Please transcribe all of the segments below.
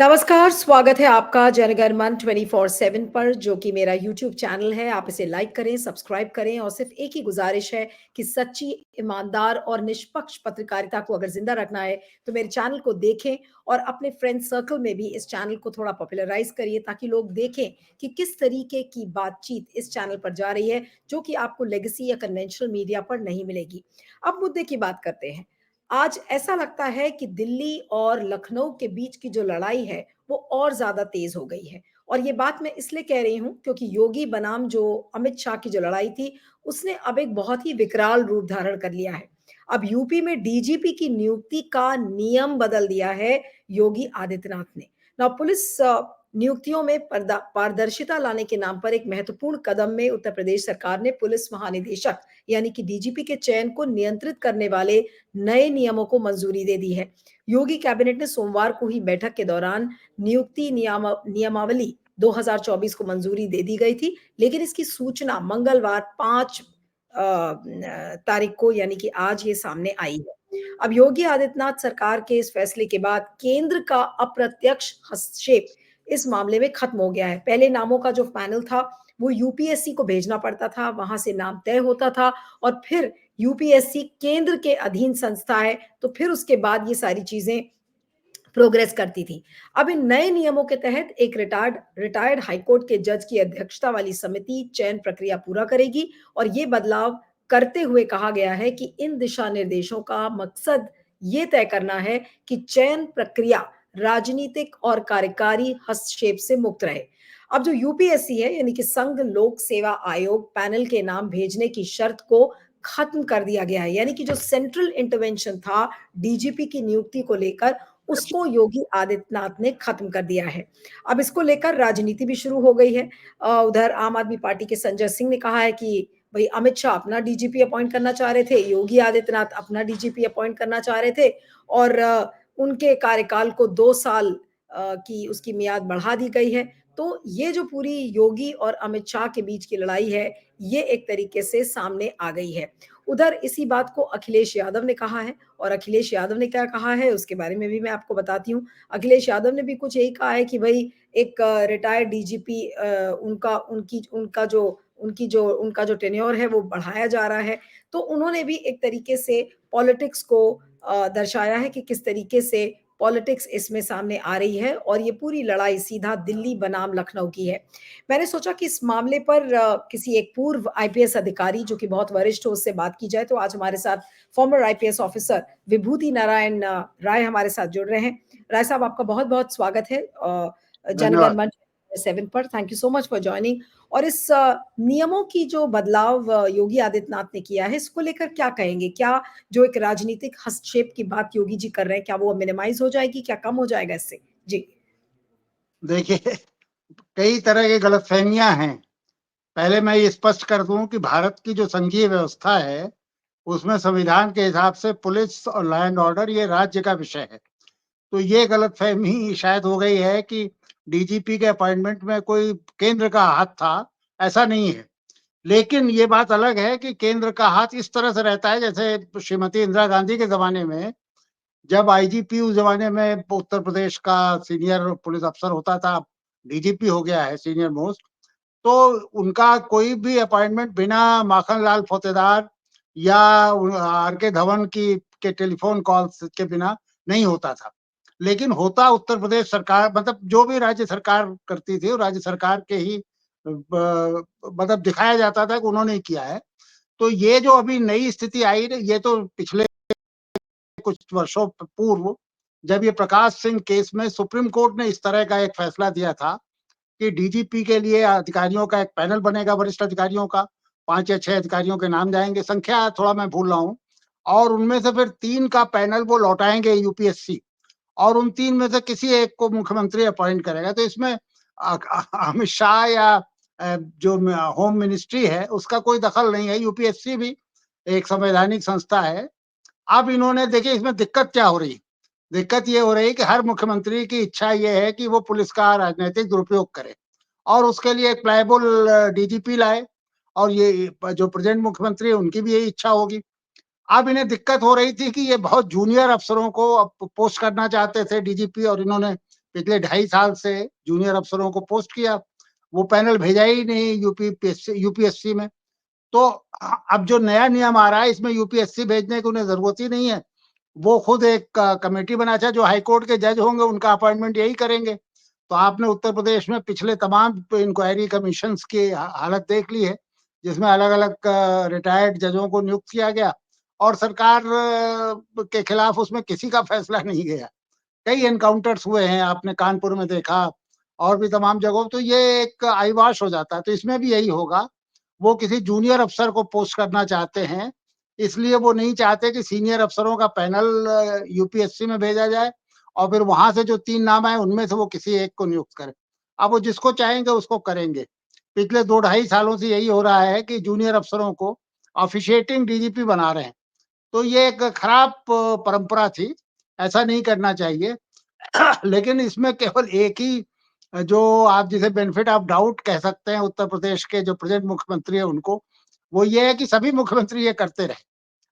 नमस्कार, स्वागत है आपका जनगण मन 24/7 पर जो कि मेरा यूट्यूब चैनल है। आप इसे लाइक करें, सब्सक्राइब करें और सिर्फ़ एक ही गुज़ारिश है कि सच्ची, ईमानदार और निष्पक्ष पत्रकारिता को अगर ज़िंदा रखना है, तो मेरे चैनल को देखें और अपने फ्रेंड सर्कल में भी इस चैनल को थोड़ा पॉपुलराइज़ करिए ताकि लोग देखें कि किस तरीके की बातचीत इस चैनल पर जा रही है, जो कि आपको लेगेसी या कन्वेंशनल मीडिया पर नहीं मिलेगी। अब मुद्दे की बात करते हैं। आज ऐसा लगता है कि दिल्ली और लखनऊ के बीच की जो लड़ाई है, वो और ज़्यादा तेज़ हो गई है और ये बात मैं इसलिए कह रही हूँ क्योंकि योगी बनाम जो अमित शाह की जो लड़ाई थी, उसने अब एक बहुत ही विकराल रूप धारण कर लिया है। अब यूपी में डीजीपी की नियुक्ति का नियम बदल दिया है योगी आदित्यनाथ ने। ना पुलिस नियुक्तियों में पारदर्शिता लाने के नाम पर एक महत्वपूर्ण कदम में उत्तर प्रदेश सरकार ने पुलिस महानिदेशक यानी कि डीजीपी के चयन को नियंत्रित करने वाले नए नियमों को मंजूरी दे दी है। योगी कैबिनेट ने सोमवार को हुई बैठक के दौरान नियुक्ति नियमावली 2024 को मंजूरी दे दी गई थी, लेकिन इसकी सूचना मंगलवार 5 तारीख को यानी कि आज ये सामने आई है। अब योगी आदित्यनाथ सरकार के इस फैसले के बाद केंद्र का अप्रत्यक्ष हस्तक्षेप इस मामले में खत्म हो गया है। पहले नामों का जो पैनल था, वो यूपीएससी को भेजना पड़ता था, वहाँ से नाम तय होता था और फिर यूपीएससी केंद्र के अधीन संस्था है, तो फिर उसके बाद ये सारी चीज़ें प्रोग्रेस करती थी। अब इन नए नियमों के तहत एक रिटायर्ड हाईकोर्ट के जज की अध्यक्षता वाली समिति चयन प्रक्रिया पूरा करेगी और ये बदलाव करते हुए कहा गया है कि इन दिशा निर्देशों का मकसद ये तय करना है कि चयन प्रक्रिया राजनीतिक और कार्यकारी हस्तक्षेप से मुक्त रहे। अब जो यूपीएससी है यानी कि संघ लोक सेवा आयोग पैनल के नाम भेजने की शर्त को खत्म कर दिया गया है यानी कि जो सेंट्रल इंटरवेंशन था डीजीपी की नियुक्ति को लेकर उसको योगी आदित्यनाथ ने खत्म कर दिया है। अब इसको लेकर राजनीति भी शुरू हो गई है। उधर आम आदमी पार्टी के संजय सिंह ने कहा है कि भई अमित शाह अपना डीजीपी अपॉइंट करना चाह रहे थे, योगी आदित्यनाथ अपना डीजीपी अपॉइंट करना चाह रहे थे और उनके कार्यकाल को 2 साल की उसकी मियाद बढ़ा दी गई है। तो ये जो पूरी योगी और अमित शाह के बीच की लड़ाई है, ये एक तरीके से सामने आ गई है। उधर इसी बात को अखिलेश यादव ने कहा है और अखिलेश यादव ने क्या कहा है उसके बारे में भी मैं आपको बताती हूँ। अखिलेश यादव ने भी कुछ यही कहा है कि भई एक रिटायर्ड डीजीपी उनका जो टेन्योर है वो बढ़ाया जा रहा है। तो उन्होंने भी एक तरीके से पॉलिटिक्स को दर्शाया है कि किस तरीके से पॉलिटिक्स इसमें सामने आ रही है और ये पूरी लड़ाई सीधा दिल्ली बनाम लखनऊ की है। मैंने सोचा कि इस मामले पर किसी एक पूर्व आईपीएस अधिकारी जो कि बहुत वरिष्ठ हो उससे बात की जाए तो आज हमारे साथ फॉर्मर आईपीएस ऑफिसर विभूति नारायण राय हमारे साथ जुड़ रहे हैं। राय साहब आपका बहुत-बहुत स्वागत है जनगण धन्यवाद। मन 7 पर। Thank you so much for joining और इस नियमों की जो बदलाव योगी आदित्यनाथ ने किया है इसको लेकर क्या कहेंगे? क्या जो एक राजनीतिक हस्तक्षेप की बात योगी जी कर रहे हैं, क्या वो मिनिमाइज़ हो जाएगी? क्या कम हो जाएगा इससे? जी। देखिए, कई तरह की गलतफ़हमियाँ हैं। पहले मैं ये स्पष्ट कर दूँ कि भारत की जो संघीय व्यवस्था है, उसमें संविधान के हिसाब से पुलिस और लॉ एंड ऑर्डर ये राज्य का विषय है। तो ये गलतफ़हमी शायद हो गई है कि डीजीपी के अपॉइंटमेंट में कोई केंद्र का हाथ था, ऐसा नहीं है। लेकिन ये बात अलग है कि केंद्र का हाथ इस तरह से रहता है जैसे श्रीमती इंदिरा गांधी के ज़माने में जब आईजीपी उस ज़माने में उत्तर प्रदेश का सीनियर पुलिस अफ़सर होता था, डीजीपी हो गया है सीनियर मोस्ट, तो उनका कोई भी अपॉइंटमेंट बिना माखनलाल फौतेदार या आर.के. धवन की के टेलीफ़ोन कॉल्स के बिना नहीं होता था। लेकिन होता उत्तर प्रदेश सरकार मतलब जो भी राज्य सरकार करती थी, वो राज्य सरकार के ही मतलब दिखाया जाता था कि उन्होंने ही किया है। तो ये जो अभी नई स्थिति आई न, ये तो पिछले कुछ वर्षों पूर्व जब ये प्रकाश सिंह केस में सुप्रीम कोर्ट ने इस तरह का एक फैसला दिया था कि डीजीपी के लिए अधिकारियों का एक पैनल बनेगा वरिष्ठ अधिकारियों का, 5 या 6 अधिकारियों के नाम जाएँगे, संख्या थोड़ा मैं भूल रहा हूँ और उनमें से फिर 3 का पैनल वो लौटाएँगे यूपीएससी और उन 3 में से किसी एक को मुख्यमंत्री अपॉइंट करेगा। तो इसमें अमित शाह या जो होम मिनिस्ट्री है, उसका कोई दखल नहीं है, यूपीएससी भी एक संवैधानिक संस्था है। अब इन्होंने देखिए इसमें दिक्कत क्या हो रही है? दिक्कत ये हो रही है कि हर मुख्यमंत्री की इच्छा ये है कि वो पुलिस का राजनैतिक दुरुपयोग करे और उसके लिए एक प्लेएबल डीजीपी लाए और ये जो प्रेजेंट मुख्यमंत्री है उनकी भी यही इच्छा होगी। अब इन्हें दिक्कत हो रही थी कि ये बहुत जूनियर अफ़सरों को अब पोस्ट करना चाहते थे डीजीपी और इन्होंने पिछले 2.5 साल से जूनियर अफसरों को पोस्ट किया, वो पैनल भेजा ही नहीं यूपीएससी में। तो अब जो नया नियम आ रहा है इसमें यूपीएससी भेजने की उन्हें ज़रूरत ही नहीं है। वो खुद एक कमेटी बना है, जो हाई कोर्ट के जज होंगे उनका अपॉइंटमेंट यही करेंगे। तो आपने उत्तर प्रदेश में पिछले तमाम इंक्वायरी कमीशंस की हालत देख ली है, जिसमें अलग-अलग रिटायर्ड जजों को नियुक्त किया गया और सरकार के खिलाफ उसमें किसी का फैसला नहीं गया। कई एनकाउंटर्स हुए हैं, आपने कानपुर में देखा और भी तमाम जगहों, तो ये एक आईवाश हो जाता है। तो इसमें भी यही होगा, वो किसी जूनियर अफसर को पोस्ट करना चाहते हैं, इसलिए वो नहीं चाहते कि सीनियर अफसरों का पैनल यूपीएससी में भेजा जाए और फिर वहाँ से जो 3 नाम आए उनमें से वो किसी एक को नियुक्त करें। अब वो जिसको चाहेंगे उसको करेंगे। पिछले 2 ढाई सालों से यही हो रहा है कि जूनियर अफसरों को ऑफिशिएटिंग डीजीपी बना रहे हैं। तो ये एक खराब परंपरा थी, ऐसा नहीं करना चाहिए। लेकिन इसमें केवल एक ही जो आप जिसे बेनिफिट ऑफ डाउट कह सकते हैं उत्तर प्रदेश के जो प्रेजेंट मुख्यमंत्री हैं उनको, वो ये है कि सभी मुख्यमंत्री ये करते रहे।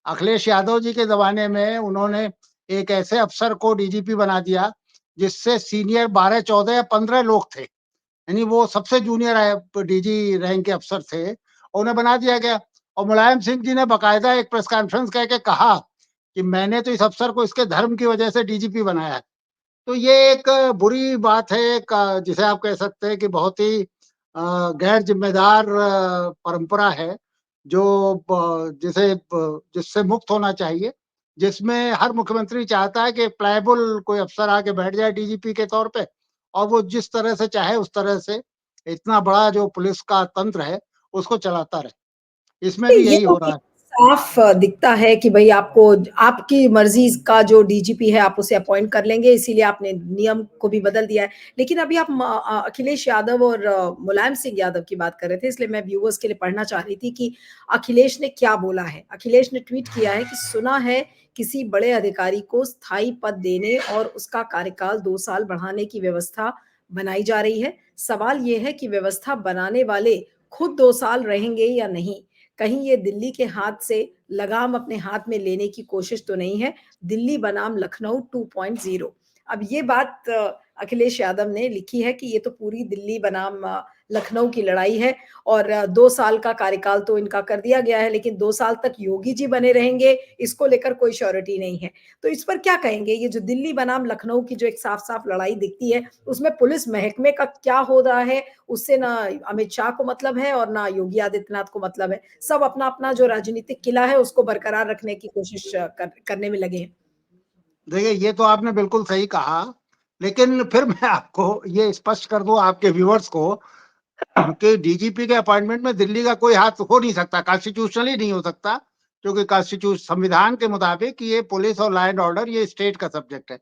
अखिलेश यादव जी के ज़माने में उन्होंने एक ऐसे अफ़सर को डीजीपी बना दिया, जिससे सीनियर 12, 14 या 15 लोग थे। यानी वो सबसे जूनियर डीजी रैंक के अफ़सर थे, और उन्हें बना दिया गया। और मुलायम सिंह जी ने बाकायदा एक प्रेस कॉन्फ्रेंस कह के कहा कि मैंने तो इस अफ़सर को इसके धर्म की वजह से डीजीपी बनाया है। तो ये एक बुरी बात है, एक जिसे आप कह सकते हैं कि बहुत ही गैर ज़िम्मेदार परंपरा है, जो जिससे मुक्त होना चाहिए, जिसमें हर मुख्यमंत्री चाहता है कि प्लायबल कोई अफ़सर आके बैठ जाए डीजीपी के तौर पे और वो जिस तरह से चाहे उस तरह से इतना बड़ा जो पुलिस का तंत्र है, उसको चलाता रहे। इसमें भी ये यही तो हो रहा है। साफ दिखता है कि भई आपको आपकी मर्ज़ी का जो डीजीपी है आप उसे अपॉइंट कर लेंगे, इसीलिए आपने नियम को भी बदल दिया है। लेकिन अभी आप अखिलेश यादव और मुलायम सिंह यादव की बात कर रहे थे, इसलिए मैं व्यूअर्स के लिए पढ़ना चाह रही थी कि अखिलेश ने क्या बोला है। अखिलेश ने ट्वीट किया है कि सुना है किसी बड़े अधिकारी को स्थायी पद देने और उसका कार्यकाल 2 साल बढ़ाने की व्यवस्था बनाई जा रही है। सवाल ये है कि व्यवस्था बनाने वाले खुद 2 साल रहेंगे या नहीं? कहीं ये दिल्ली के हाथ से लगाम अपने हाथ में लेने की कोशिश तो नहीं है, दिल्ली बनाम लखनऊ 2.0। अब ये बात अखिलेश यादव ने लिखी है कि ये तो पूरी दिल्ली बनाम लखनऊ की लड़ाई है और 2 साल का कार्यकाल तो इनका कर दिया गया है, लेकिन 2 साल तक योगी जी बने रहेंगे, इसको लेकर कोई श्योरिटी नहीं है। तो इस पर क्या कहेंगे? ये जो दिल्ली बनाम लखनऊ की जो एक साफ-साफ लड़ाई दिखती है, उसमें पुलिस महकमे का क्या हो रहा है, उससे ना अमित शाह को मतलब है और ना योगी आदित्यनाथ को मतलब है। सब अपना-अपना जो राजनीतिक किला है उसको बरकरार रखने की कोशिश करने में लगे हैं। देखिए, ये तो आपने बिल्कुल सही कहा, लेकिन फिर मैं आपको ये स्पष्ट कर दूँ आपके व्यूअर्स को कि डीजीपी के अपॉइंटमेंट में दिल्ली का कोई हाथ हो नहीं सकता, कॉन्स्टिट्यूशनली नहीं हो सकता, क्योंकि संविधान के मुताबिक ये पुलिस और लॉ एंड ऑर्डर ये स्टेट का सब्जेक्ट है।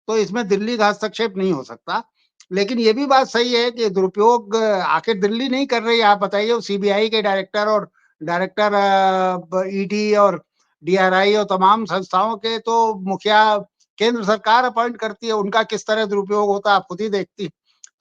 तो इसमें दिल्ली का हस्तक्षेप नहीं हो सकता। लेकिन ये भी बात सही है कि दुरुपयोग आखिर दिल्ली नहीं कर रही है, आप बताइए, वो सीबीआई के डायरेक्टर और डायरेक्टर ईडी और डीआरआई और तमाम संस्थाओं के तो मुखिया केंद्र सरकार अपॉइंट करती है, उनका किस तरह दुरुपयोग होता है आप खुद ही देखती हैं।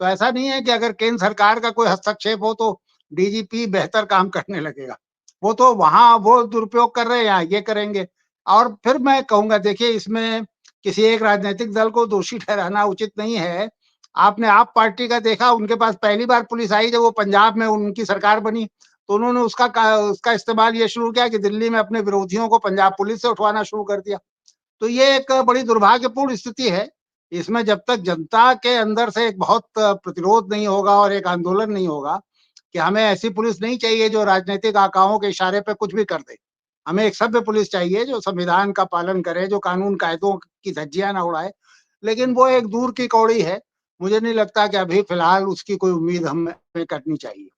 तो ऐसा नहीं है कि अगर केंद्र सरकार का कोई हस्तक्षेप हो तो डीजीपी बेहतर काम करने लगेगा। वो तो वहाँ वो दुरुपयोग कर रहे हैं, यहाँ ये करेंगे। और फिर मैं कहूँगा, देखिए, इसमें किसी एक राजनैतिक दल को दोषी ठहराना उचित नहीं है। आपने आप पार्टी का देखा, उनके पास पहली बार पुलिस आई जब वो पंजाब में उनकी सरकार बनी, तो उन्होंने उसका इस्तेमाल ये शुरू किया कि दिल्ली में अपने विरोधियों को पंजाब पुलिस से उठवाना शुरू कर दिया। तो ये एक बड़ी दुर्भाग्यपूर्ण स्थिति है। इसमें जब तक जनता के अंदर से एक बहुत प्रतिरोध नहीं होगा और एक आंदोलन नहीं होगा कि हमें ऐसी पुलिस नहीं चाहिए जो राजनीतिक आकाओं के इशारे पे कुछ भी कर दे। हमें एक सभ्य पुलिस चाहिए जो संविधान का पालन करे, जो कानून कायदों की धज्जियाँ ना उड़ाए। लेकिन वो एक दूर की कौड़ी है। मुझे नहीं लगता कि अभी फ़िलहाल उसकी कोई उम्मीद हमें करनी चाहिए।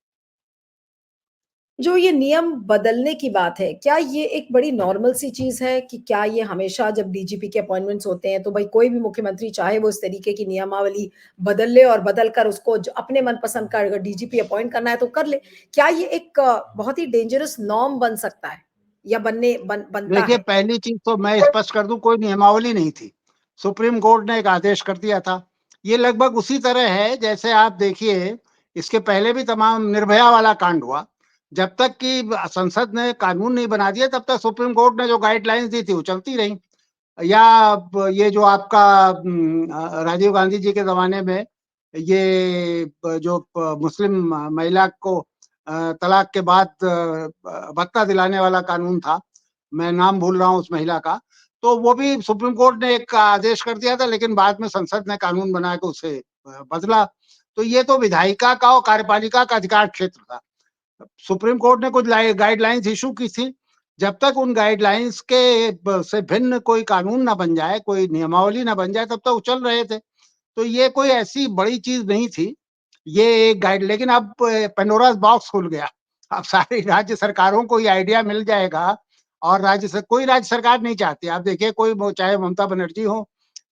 जो ये नियम बदलने की बात है, क्या ये एक बड़ी नॉर्मल सी चीज़ है कि क्या ये हमेशा जब डीजीपी के अपॉइंटमेंट्स होते हैं, तो भई कोई भी मुख्यमंत्री चाहे वो इस तरीके की नियमावली बदल ले और बदल कर उसको ज अपने मनपसंद का अगर डीजीपी अपॉइंट करना है तो कर ले। क्या ये एक बहुत ही डेंजरस नॉर्म बन सकता है या बनता देखिए, है? पहली चीज़ तो मैं स्पष्ट कर दूँ, कोई नियमावली नहीं थी। सुप्रीम कोर्ट ने एक आदेश कर दिया था। ये लगभग उसी तरह है जैसे आप देखिए, इसके पहले भी तमाम निर्भया वाला कांड हुआ। जब तक कि संसद ने कानून नहीं बना दिया तब तक सुप्रीम कोर्ट ने जो गाइडलाइंस दी थी वो चलती रहीं। या ये जो आपका राजीव गांधी जी के ज़माने में ये जो मुस्लिम महिला को तलाक के बाद भत्ता दिलाने वाला कानून था, मैं नाम भूल रहा हूँ उस महिला का, तो वो भी सुप्रीम कोर्ट ने एक आदेश कर दिया था, लेकिन बाद में संसद ने कानून बना के उसे बदला। तो ये तो विधायिका का और कार्यपालिका का अधिकार क्षेत्र था। सुप्रीम कोर्ट ने कुछ गाइडलाइंस इशू की थी। जब तक उन गाइडलाइंस के से भिन्न कोई कानून ना बन जाए, कोई नियमावली ना बन जाए, तब तक वो चल रहे थे। तो ये कोई ऐसी बड़ी चीज नहीं थी। ये एक गाइड, लेकिन अब पेंडोरास बॉक्स खुल गया। अब सारी राज्य सरकारों को ये आइडिया मिल जाएगा, और कोई राज्य सरकार नहीं चाहती। आप देखिए, कोई चाहे ममता बनर्जी हो,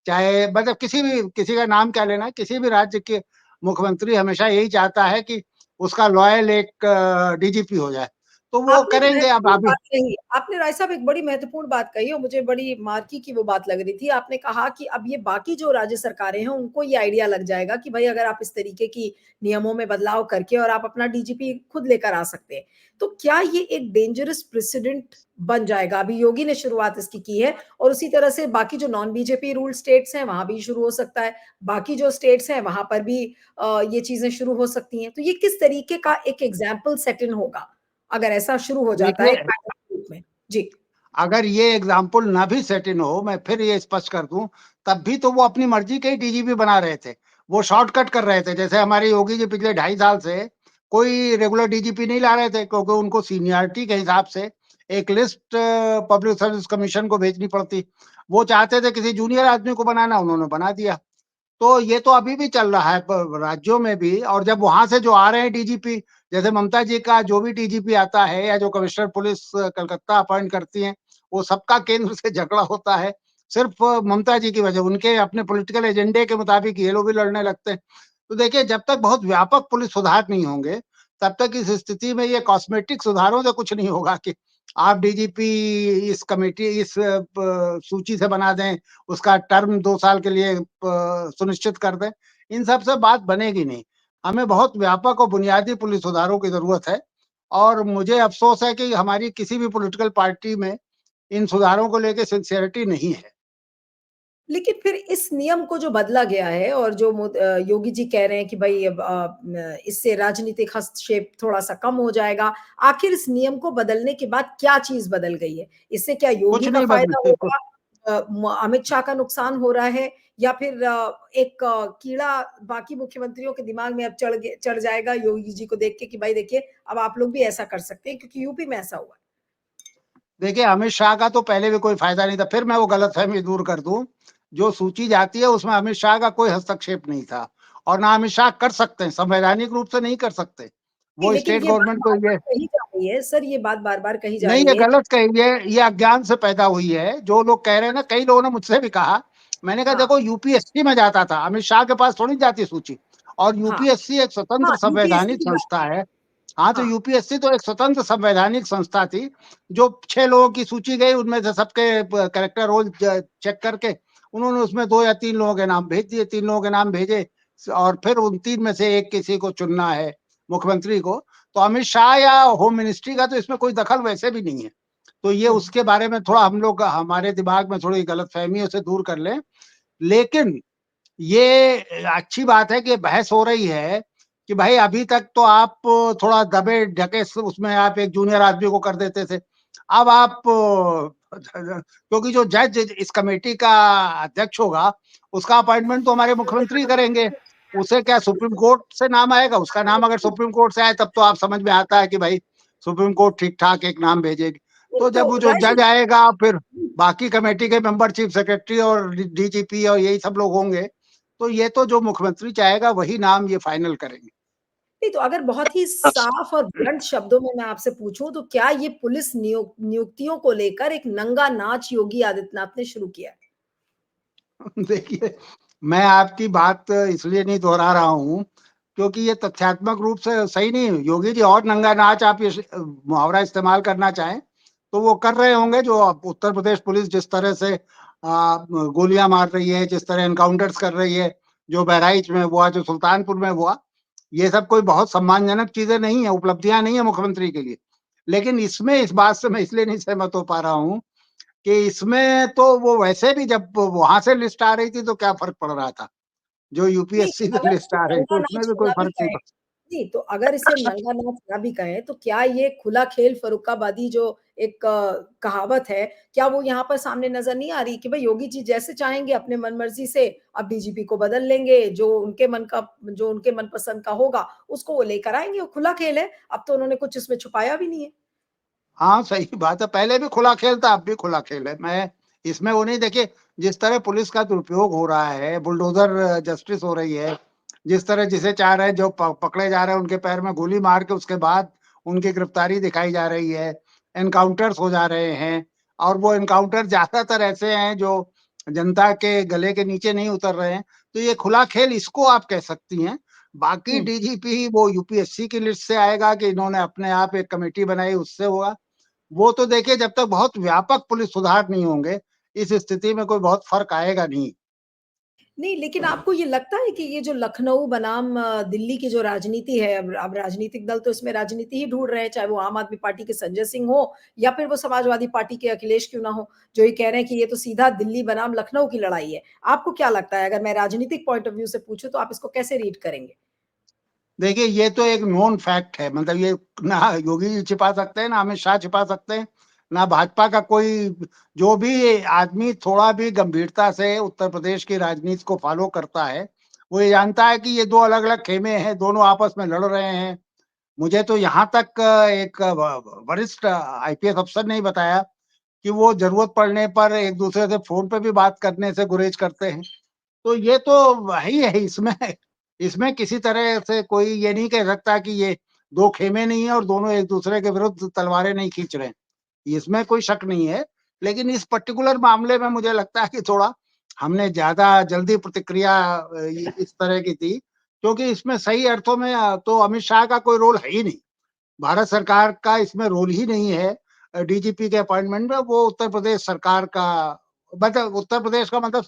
चाहे मतलब किसी का नाम क्या लेना, किसी भी राज्य के मुख्यमंत्री हमेशा यही चाहता है कि उसका लॉयल एक डीजीपी हो जाए, तो वो आपने एक करेंगे। अब महत्वपूर्ण अभी बात कही। आपने राय साहब एक बड़ी महत्वपूर्ण बात कही और मुझे बड़ी मार्की की वो बात लग रही थी। आपने कहा कि अब ये बाकी जो राज्य सरकारें हैं, उनको ये आइडिया लग जाएगा कि भई अगर आप इस तरीके की नियमों में बदलाव करके और आप अपना डीजीपी खुद लेकर आ सकते हैं। तो क्या ये एक डेंजरस प्रेसिडेंट बन जाएगा? अभी योगी ने शुरुआत इसकी की है और उसी तरह से बाकी जो नॉन बीजेपी रूल्ड स्टेट्स हैं, वहाँ भी शुरू हो सकता है। बाकी जो स्टेट्स हैं, वहाँ पर भी ये चीज़ें शुरू हो सकती हैं। तो ये किस तरीके का एक एग्ज़ाम्पल सेट इन होगा? अगर ऐसा शुरू हो जाता है देखिए, एक पैटर्न के रूप में। जी। अगर ये एग्जाम्पल ना भी सेट इन हो, मैं फिर ये स्पष्ट कर दूं, तब भी तो वो अपनी मर्जी के ही डीजीपी बना रहे थे। वो शॉर्टकट कर रहे थे। जैसे हमारे योगी जी पिछले 2.5 साल से कोई रेगुलर डीजीपी नहीं ला रहे थे, क्योंकि उनको सीनियरिटी के हिसाब से एक लिस्ट पब्लिक सर्विस कमीशन को भेजनी पड़ती। वो चाहते थे किसी जूनियर आदमी को बनाना, उन्होंने बना दिया। तो ये तो अभी भी चल रहा है राज्यों में भी। और जब वहां से जो आ रहे हैं डीजीपी, जैसे ममता जी का जो भी डीजीपी आता है, या जो कमिश्नर पुलिस कलकत्ता अपॉइंट करती हैं, वो सबका केंद्र से झगड़ा होता है। सिर्फ ममता जी की वजह, उनके अपने पॉलिटिकल एजेंडे के मुताबिक ये लोग भी लड़ने लगते हैं। तो देखिए, जब तक बहुत व्यापक पुलिस सुधार नहीं होंगे, तब तक इस स्थिति में ये कॉस्मेटिक सुधारों से कुछ नहीं होगा कि आप डीजीपी इस कमेटी इस सूची से बना दें, उसका टर्म 2 साल के लिए सुनिश्चित कर दें। इन सब से बात बनेगी नहीं। हमें बहुत व्यापक और बुनियादी पुलिस सुधारों की जरूरत है। और मुझे अफसोस है कि हमारी किसी भी पॉलिटिकल पार्टी में इन सुधारों को लेके सिंसियरिटी नहीं है। लेकिन फिर इस नियम को जो बदला गया है और जो योगी जी कह रहे हैं कि भई अब इससे राजनीतिक हस्तक्षेप थोड़ा-सा कम हो जाएगा। आखिर इस नियम को बदलने के बाद क्या चीज़ बदल गई है? इससे क्या कुछ योगी का नहीं फ़ायदा बदले। होगा? अमित शाह का नुकसान हो रहा है या फिर एक कीड़ा बाकी मुख्यमंत्रियों के दिमाग में अब चढ़ जाएगा योगी जी को देख के कि भाई देखिए, अब आप लोग भी ऐसा कर सकते हैं क्योंकि यूपी में ऐसा हुआ है। देखिए, अमित शाह का तो पहले भी कोई फायदा नहीं था। फिर मैं वो गलतफहमी दूर कर दूं, जो सूची जाती है उसमें अमित शाह का कोई हस्तक्षेप नहीं था, और ना अमित शाह कर सकते हैं, संवैधानिक रूप से नहीं कर सकते। नहीं, वो लेकिन स्टेट ये बात गवर्नमेंट को बार-बार ये कही जा रही है। सर, ये बात बार-बार कही जा नहीं, रही ये है गलत कही है, ये अज्ञान से पैदा हुई है। जो लोग कह रहे हैं ना, कई लोगों ने मुझसे भी कहा, मैंने कहा हाँ, देखो, यूपीएससी में जाता था, अमित शाह के पास थोड़ी जाती सूची। और हाँ, यूपीएससी एक हाँ, स्वतंत्र यूपीएससी संवैधानिक की बात संस्था है। हाँ, तो हाँ, यूपीएससी तो एक स्वतंत्र संवैधानिक संस्था थी। जो 6 लोगों की सूची गई, उनमें से सबके कैरेक्टर रोल चेक करके उन्होंने उसमें 2 या 3 लोगों के नाम भेज दिए, 3 लोगों के नाम भेजे, और फिर उन 3 में से एक किसी को चुनना है, मुख्यमंत्री को। तो अमित शाह या होम मिनिस्ट्री का तो इसमें कोई दखल वैसे भी नहीं है। तो ये हुँ। उसके बारे में थोड़ा हम लोग हमारे दिमाग में थोड़ी गलतफहमियों से दूर कर लें। लेकिन ये अच्छी बात है कि बहस हो रही है कि भाई, अभी तक तो आप थोड़ा दबे ढके उसमें आप एक जूनियर आदमी को कर देते थे। अब आप क्योंकि जो जज इस कमेटी का अध्यक्ष होगा, उसका अपॉइंटमेंट तो हमारे मुख्यमंत्री करेंगे। उसे क्या सुप्रीम कोर्ट से नाम आएगा? उसका नाम अगर सुप्रीम कोर्ट से आए, तब तो आप समझ में आता है कि भाई, सुप्रीम कोर्ट ठीक ठाक एक नाम भेजेगी। नहीं तो तो जब वो जो राय जज साहब आएगा, फिर बाकी कमेटी के मेंबर, चीफ सेक्रेटरी और डीजीपी और यही सब लोग होंगे। तो ये तो जो मुख्यमंत्री चाहेगा वही नाम ये फाइनल करेंगे। नहीं तो अगर बहुत ही साफ और ब्लंट शब्दों में मैं आपसे पूछूँ तो क्या ये पुलिस नियुक्तियों को लेकर एक नंगा नाच योगी आदित्यनाथ ने शुरू किया है? देखिए, मैं आपकी बात इसलिए नहीं दोहरा रहा हूँ, क्योंकि ये तथ्यात्मक रूप से सही नहीं है। योगी जी और नंगा नाच, आप ये मुहावरा इस्तेमाल करना चाहें, तो वो कर रहे होंगे। जो उत्तर प्रदेश पुलिस जिस तरह से गोलियां मार रही है, जिस तरह एनकाउंटर्स कर रही है, जो बहराइच में हुआ, जो सुल्तानपुर में हुआ, ये सब कोई बहुत सम्मानजनक चीजें नहीं है, उपलब्धियां नहीं है मुख्यमंत्री के लिए। लेकिन इसमें इस बात से मैं इसलिए नहीं सहमत हो पा रहा हूँ कि इसमें तो वो वैसे भी जब वहाँ से लिस्ट आ रही थी तो क्या फ़र्क पड़ रहा था? जो नहीं, यूपीएससी से अगर लिस्ट इसे आ रही नंगा थी उसमें नाच भी कोई ना भी फ़र्क नहीं कहें, पड़ा। नहीं तो अगर इसे नंगा नाच ना भी कहें, तो क्या ये खुला खेल फर्रुखाबादी जो एक कहावत है, क्या वो यहाँ पर सामने नज़र नहीं आ रही कि भई योगी जी जैसे चाहेंगे अपने मन-मर्ज़ी से अब डीजीपी को बदल लेंगे, जो उनके मनपसंद का होगा, उसको वो लेकर आएँगे, वो खुला खेल है, अब तो उन्होंने कुछ इसमें छुपाया भी नहीं है। हाँ, सही बात है। पहले भी खुला खेल था, अब भी खुला खेल है। मैं इसमें वो नहीं देखिए, जिस तरह पुलिस का दुरुपयोग हो रहा है, बुलडोज़र जस्टिस हो रही है, जिस तरह जिसे चाह रहे हैं, जो पकड़े जा रहे हैं, उनके पैर में गोली मार के उसके बाद उनकी गिरफ्तारी दिखाई जा रही है, एनकाउंटर्स हो जा रहे हैं और वो एनकाउंटर ज़्यादातर ऐसे हैं जो जनता के गले के नीचे नहीं उतर रहे हैं। तो ये खुला खेल इसको आप कह सकती हैं। बाकी हुँ। डीजीपी वो यूपीएससी की लिस्ट से आएगा कि इन्होंने अपने आप एक कमेटी बनाई उससे होगा। वो तो देखिए जब तक बहुत व्यापक पुलिस सुधार नहीं होंगे, इस स्थिति में कोई बहुत फ़र्क आएगा नहीं। नहीं, लेकिन आपको ये लगता है कि ये जो लखनऊ बनाम दिल्ली की जो राजनीति है, अब राजनीतिक दल तो इसमें राजनीति ही ढूँढ रहे हैं, चाहे वो आम आदमी पार्टी के संजय सिंह हो या फिर वो समाजवादी पार्टी के अखिलेश क्यों ना हो, जो ये कह रहे हैं कि ये तो सीधा दिल्ली बनाम लखनऊ की लड़ाई है। आपको क्या लगता है अगर मैं राजनीतिक पॉइंट ऑफ व्यू से पूछूँ तो आप इसको कैसे रीड करेंगे? देखिए, ये तो एक नोन फैक्ट है, मतलब ये ना योगी जी छिपा सकते हैं, ना अमित शाह छिपा सकते हैं, ना भाजपा का कोई जो भी आदमी थोड़ा भी गंभीरता से उत्तर प्रदेश की राजनीति को फ़ॉलो करता है, वो ये जानता है कि ये 2 अलग-अलग खेमे हैं, दोनों आपस में लड़ रहे हैं। मुझे तो यहाँ तक एक वरिष्ठ आईपीएस अफ़सर ने ही बताया कि वो ज़रूरत पड़ने पर एक-दूसरे से फ़ोन पे भी बात करने से गुरेज़ करते हैं। तो ये तो वही है इसमें इसमें किसी तरह से कोई ये नहीं कह सकता कि ये 2 खेमे नहीं है और दोनों एक-दूसरे के विरुद्ध तलवारें नहीं खींच रहे हैं। इसमें कोई शक नहीं है। लेकिन इस पर्टिकुलर मामले में मुझे लगता है कि थोड़ा हमने ज़्यादा जल्दी प्रतिक्रिया इस तरह की दी, क्योंकि इसमें सही अर्थों में तो अमित शाह का कोई रोल है ही नहीं। भारत सरकार का इसमें रोल ही नहीं है डीजीपी के अपॉइंटमेंट में, वो उत्तर प्रदेश सरकार का मतलब उत्तर प्रदेश का मतलब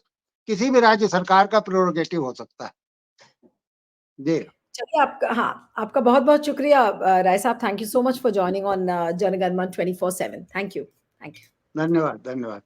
किसी भी राज्य सरकार का प्रेरोगेटिव हो सकता है। जी, चलिए आपका हाँ, आपका बहुत-बहुत शुक्रिया राय साहब, thank you so much for joining on Janagana Mana 24/7 thank you. Thank you. धन्यवाद, धन्यवाद।